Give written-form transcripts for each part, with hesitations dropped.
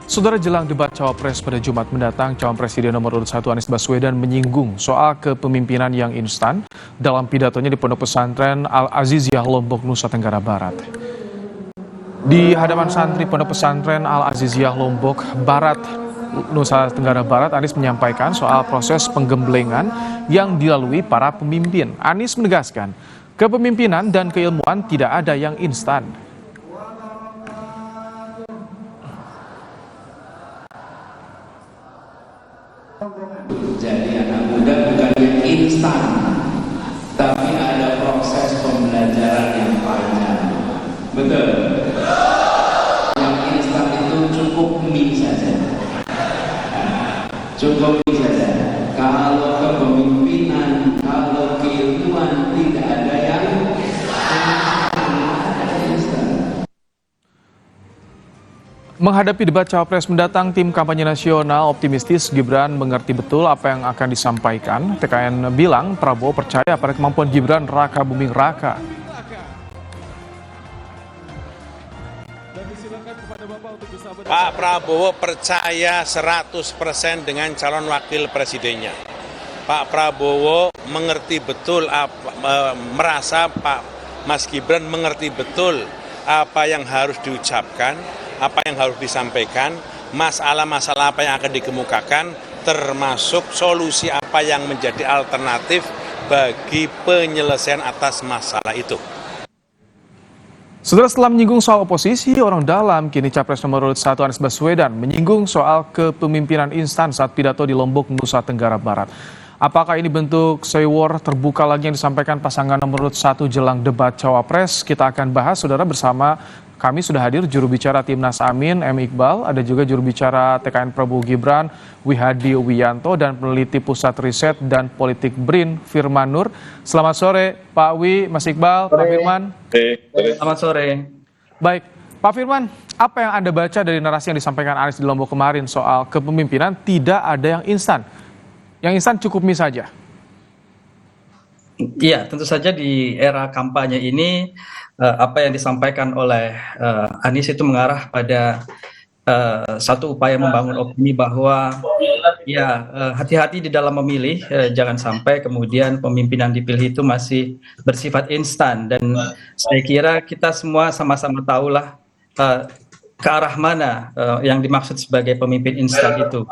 Saudara, jelang debat cawapres pada Jumat mendatang, calon presiden nomor urut 1 Anies Baswedan menyinggung soal kepemimpinan yang instan dalam pidatonya di Pondok Pesantren Al-Aziziyah Lombok, Nusa Tenggara Barat. Di hadapan santri Pondok Pesantren Al-Aziziyah Lombok Barat, Nusa Tenggara Barat, Anies menyampaikan soal proses penggemblengan yang dilalui para pemimpin. Anies menegaskan, kepemimpinan dan keilmuan tidak ada yang instan. Jadi anak muda bukan yang instan, tapi ada proses pembelajaran yang panjang. Betul? Yang instan itu cukup mie saja. Cukup mie saja. Kalau kepemimpinan, kalau keilmuan tidak ada yang instan. Menghadapi debat cawapres mendatang, tim kampanye nasional optimistis Gibran mengerti betul apa yang akan disampaikan. TKN bilang Prabowo percaya pada kemampuan Gibran Raka Buming Raka. Pak Prabowo percaya 100% dengan calon wakil presidennya. Pak Prabowo mengerti betul, merasa Pak Mas Gibran mengerti betul apa yang harus diucapkan, apa yang harus disampaikan, masalah-masalah apa yang akan dikemukakan, termasuk solusi apa yang menjadi alternatif bagi penyelesaian atas masalah itu. Saudara, setelah menyinggung soal oposisi, orang dalam, kini Capres nomor urut 1 Anies Baswedan menyinggung soal kepemimpinan instan saat pidato di Lombok, Nusa Tenggara Barat. Apakah ini bentuk war terbuka lagi yang disampaikan pasangan nomor urut 1 jelang debat cawapres? Kita akan bahas, saudara, bersama kami sudah hadir juru bicara Timnas Amin, M. Iqbal, ada juga juru bicara TKN Prabowo Gibran, Wihadi Wiyanto, dan peneliti Pusat Riset dan Politik BRIN, Firman Nur. Selamat sore, Pak Wi, Mas Iqbal, Pak Firman. Selamat sore. Baik, Pak Firman, apa yang Anda baca dari narasi yang disampaikan Anies di Lombok kemarin soal kepemimpinan tidak ada yang instan? Yang instan cukup mie saja. Iya, tentu saja di era kampanye ini apa yang disampaikan oleh Anies itu mengarah pada satu upaya membangun opini bahwa ya hati-hati di dalam memilih, jangan sampai kemudian pemimpinan dipilih itu masih bersifat instan. Dan saya kira kita semua sama-sama tahulah ke arah mana yang dimaksud sebagai pemimpin instan itu.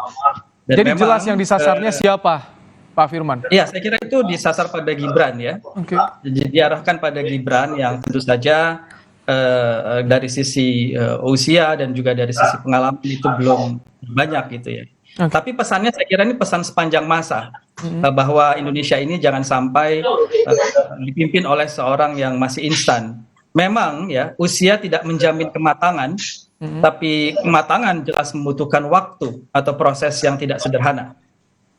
Dan jadi memang, jelas yang disasarnya siapa, Pak Firman? Iya, saya kira itu disasar pada Gibran ya. Oke. Jadi diarahkan pada Gibran yang tentu saja dari sisi usia dan juga dari sisi pengalaman itu belum banyak gitu ya. Okay. Tapi pesannya saya kira ini pesan sepanjang masa bahwa Indonesia ini jangan sampai dipimpin oleh seorang yang masih instan. Memang ya usia tidak menjamin kematangan. Tapi kematangan jelas membutuhkan waktu atau proses yang tidak sederhana.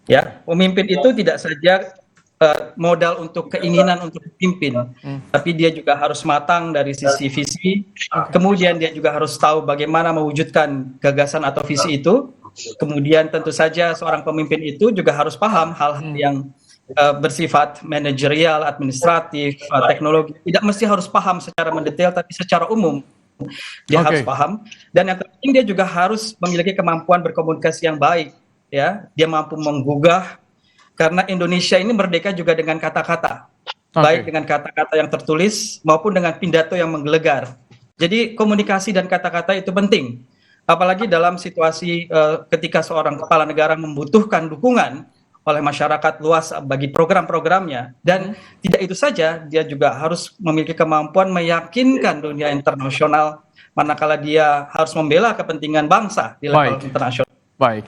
Ya, pemimpin itu tidak saja modal untuk keinginan untuk dipimpin, tapi dia juga harus matang dari sisi visi. Kemudian dia juga harus tahu bagaimana mewujudkan gagasan atau visi itu. Kemudian tentu saja seorang pemimpin itu juga harus paham hal-hal yang bersifat manajerial, administratif, teknologi. Tidak mesti harus paham secara mendetail, tapi secara umum. Dia harus paham, dan yang terpenting dia juga harus memiliki kemampuan berkomunikasi yang baik, ya. Dia mampu menggugah, karena Indonesia ini merdeka juga dengan kata-kata, baik dengan kata-kata yang tertulis maupun dengan pidato yang menggelegar. Jadi komunikasi dan kata-kata itu penting, apalagi dalam situasi ketika seorang kepala negara membutuhkan dukungan oleh masyarakat luas bagi program-programnya. Dan tidak itu saja, dia juga harus memiliki kemampuan meyakinkan dunia internasional manakala dia harus membela kepentingan bangsa di level internasional.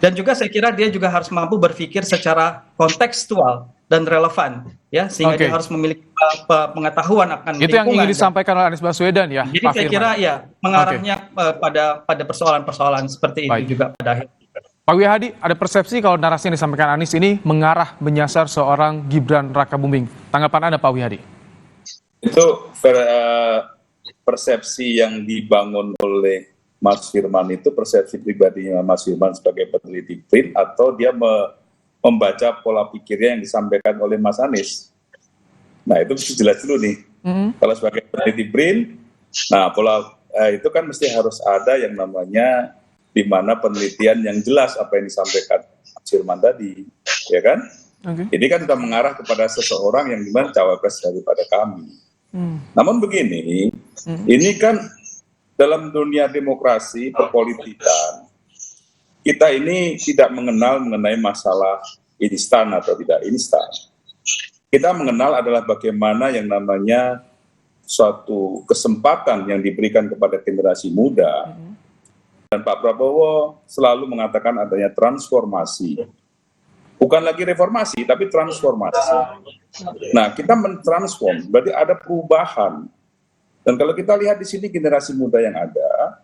Dan juga saya kira dia juga harus mampu berpikir secara kontekstual dan relevan, ya, sehingga dia harus memiliki pengetahuan akan itu yang ingin disampaikan oleh Anies Baswedan ya. Jadi Pak saya Firman kira ya mengarahnya pada persoalan-persoalan seperti itu juga pada akhirnya. Pak Wihadi, ada persepsi kalau narasi yang disampaikan Anies ini mengarah menyasar seorang Gibran Raka Buming. Tanggapan Anda, Pak Wihadi? Itu persepsi yang dibangun oleh Mas Firman itu persepsi pribadinya Mas Firman sebagai peneliti BRIN, atau dia membaca pola pikirnya yang disampaikan oleh Mas Anies? Nah, itu mesti jelas dulu nih. Kalau sebagai peneliti BRIN, nah pola itu kan mesti harus ada yang namanya di mana penelitian yang jelas apa yang disampaikan Mas Firman tadi, ya kan? Ini kan sudah mengarah kepada seseorang yang dimana cawapres daripada kami. Namun begini, ini kan dalam dunia demokrasi perpolitikan, kita ini tidak mengenal mengenai masalah instan atau tidak instan. Kita mengenal adalah bagaimana yang namanya suatu kesempatan yang diberikan kepada generasi muda. Dan Pak Prabowo selalu mengatakan adanya transformasi. Bukan lagi reformasi, tapi transformasi. Nah, kita mentransform, berarti ada perubahan. Dan kalau kita lihat di sini generasi muda yang ada,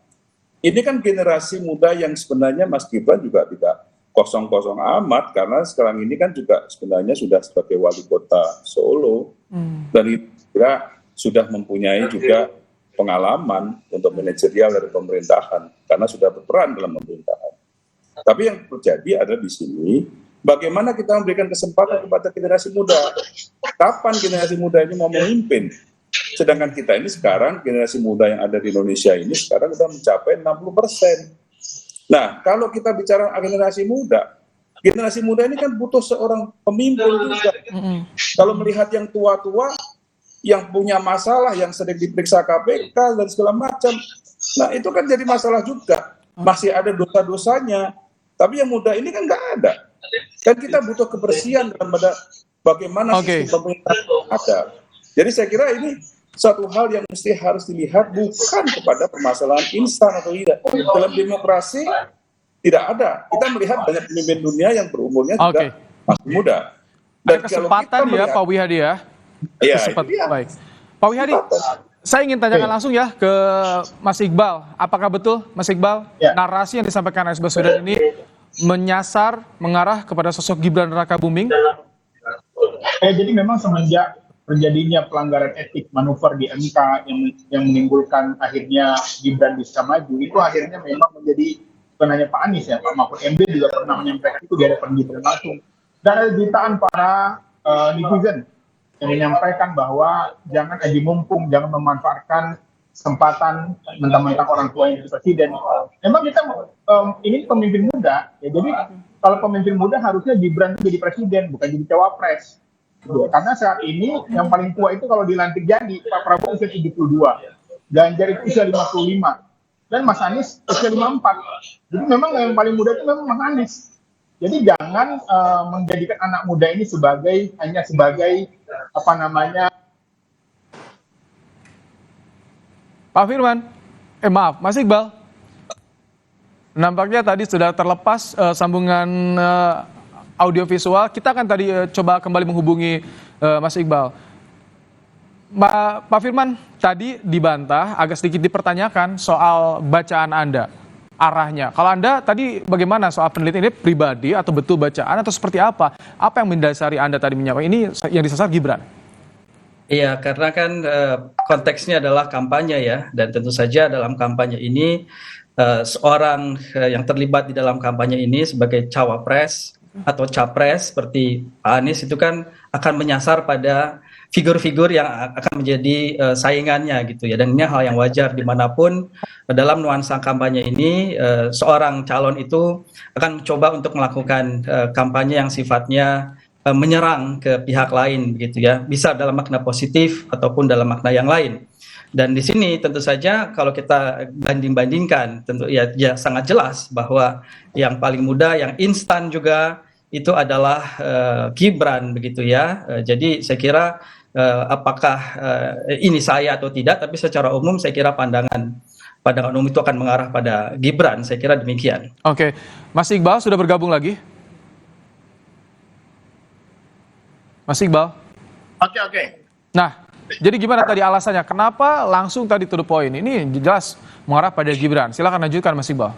ini kan generasi muda yang sebenarnya Mas Gibran juga tidak kosong-kosong amat, karena sekarang ini kan juga sebenarnya sudah sebagai wali kota Solo, dan kira sudah mempunyai juga pengalaman untuk manajerial dari pemerintahan, karena sudah berperan dalam pemerintahan. Tapi yang terjadi adalah di sini, bagaimana kita memberikan kesempatan kepada generasi muda. Kapan generasi muda ini mau memimpin? Sedangkan kita ini sekarang, generasi muda yang ada di Indonesia ini sekarang sudah mencapai 60%. Nah, kalau kita bicara generasi muda ini kan butuh seorang pemimpin juga. Kalau melihat yang tua-tua, yang punya masalah, yang sering diperiksa KPK dan segala macam, nah itu kan jadi masalah juga. Masih ada dosa-dosanya. Tapi yang muda ini kan nggak ada. Kan kita butuh kebersihan dalam bagaimana sistem pemerintahan ada. Jadi saya kira ini satu hal yang mesti harus dilihat, bukan kepada permasalahan instan atau tidak. Dalam demokrasi tidak ada. Kita melihat banyak pemimpin dunia yang berumurnya juga masih muda. Dan kesempatan ya Pak Wihadi ya. Iya, baik. Pak Wihadi, saya ingin tanyakan langsung ya ke Mas Iqbal. Apakah betul Mas Iqbal, narasi yang disampaikan Anies Baswedan ini menyasar, mengarah kepada sosok Gibran Rakabuming? Jadi memang semenjak terjadinya pelanggaran etik manuver di MK yang menimbulkan akhirnya Gibran bisa maju, itu akhirnya memang menjadi bukan hanya Pak Anies ya, Pak Mahfud MD juga pernah menyampaikan itu di hadapan Gibran langsung. Dan ada jutaan para netizen yang menyampaikan bahwa jangan aji mumpung, jangan memanfaatkan kesempatan mentang-mentang orang tua yang jadi presiden. Memang kita ini pemimpin muda, ya, jadi kalau pemimpin muda harusnya Gibran jadi presiden, bukan jadi cawapres. Karena saat ini yang paling tua itu kalau dilantik jadi Pak Prabowo usia 72, Ganjar itu usia 55, dan Mas Anies usia 54. Jadi memang yang paling muda itu memang Mas Anies. Jadi jangan menjadikan anak muda ini hanya sebagai Pak Firman, maaf, Mas Iqbal. Nampaknya tadi sudah terlepas sambungan audiovisual. Kita akan tadi coba kembali menghubungi Mas Iqbal. Pak Firman, tadi dibantah, agak sedikit dipertanyakan soal bacaan Anda, arahnya. Kalau Anda tadi bagaimana soal penelitian ini, pribadi atau betul bacaan atau seperti apa? Apa yang mendasari Anda tadi menyampaikan ini yang disasar Gibran? Iya, karena kan konteksnya adalah kampanye ya, dan tentu saja dalam kampanye ini seorang yang terlibat di dalam kampanye ini sebagai cawapres atau capres seperti Pak Anies itu kan akan menyasar pada figur-figur yang akan menjadi saingannya gitu ya, dan ini hal yang wajar dimanapun dalam nuansa kampanye ini seorang calon itu akan mencoba untuk melakukan kampanye yang sifatnya menyerang ke pihak lain begitu ya, bisa dalam makna positif ataupun dalam makna yang lain. Dan di sini tentu saja kalau kita banding-bandingkan tentu ya sangat jelas bahwa yang paling muda, yang instan juga itu adalah Gibran begitu ya. Jadi saya kira apakah ini saya atau tidak, tapi secara umum saya kira pandangan umum itu akan mengarah pada Gibran, saya kira demikian. Oke, Mas Iqbal sudah bergabung lagi. Mas Iqbal. Oke. Nah, jadi gimana tadi alasannya? Kenapa langsung tadi to the point? Ini jelas mengarah pada Gibran. Silakan lanjutkan Mas Iqbal.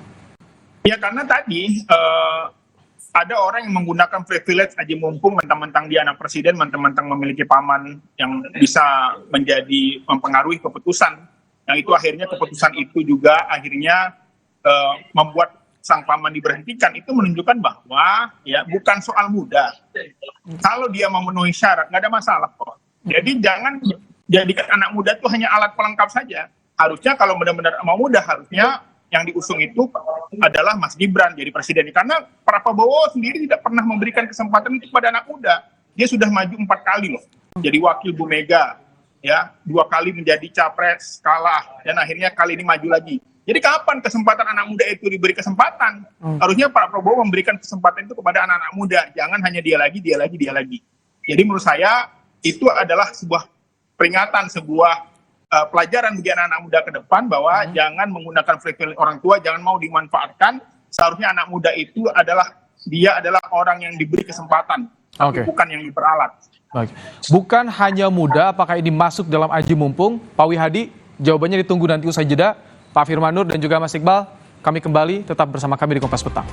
Ya karena tadi ada orang yang menggunakan privilege aji mumpung mentang-mentang dia anak presiden, mentang-mentang memiliki paman yang bisa mempengaruhi keputusan. Yang itu akhirnya keputusan itu juga akhirnya membuat sang paman diberhentikan. Itu menunjukkan bahwa ya bukan soal muda. Kalau dia memenuhi syarat nggak ada masalah kok. Jadi jangan jadikan anak muda itu hanya alat pelengkap saja. Harusnya kalau benar-benar mau muda, harusnya yang diusung itu adalah Mas Gibran jadi presiden. Karena Pak Prabowo sendiri tidak pernah memberikan kesempatan itu kepada anak muda. Dia sudah maju 4 kali loh, jadi wakil Bu Mega, ya 2 kali menjadi capres kalah, dan akhirnya kali ini maju lagi. Jadi kapan kesempatan anak muda itu diberi kesempatan? Harusnya Pak Prabowo memberikan kesempatan itu kepada anak-anak muda, jangan hanya dia lagi. Jadi menurut saya itu adalah sebuah peringatan, sebuah pelajaran bagi anak-anak muda ke depan bahwa jangan menggunakan privilege orang tua, jangan mau dimanfaatkan. Seharusnya anak muda itu adalah orang yang diberi kesempatan, tapi bukan yang diperalat. Baik. Bukan hanya muda, apakah ini masuk dalam aji mumpung? Pak Wihadi, jawabannya ditunggu nanti usai jeda. Pak Firman Nur dan juga Mas Iqbal, kami kembali tetap bersama kami di Kompas Petang.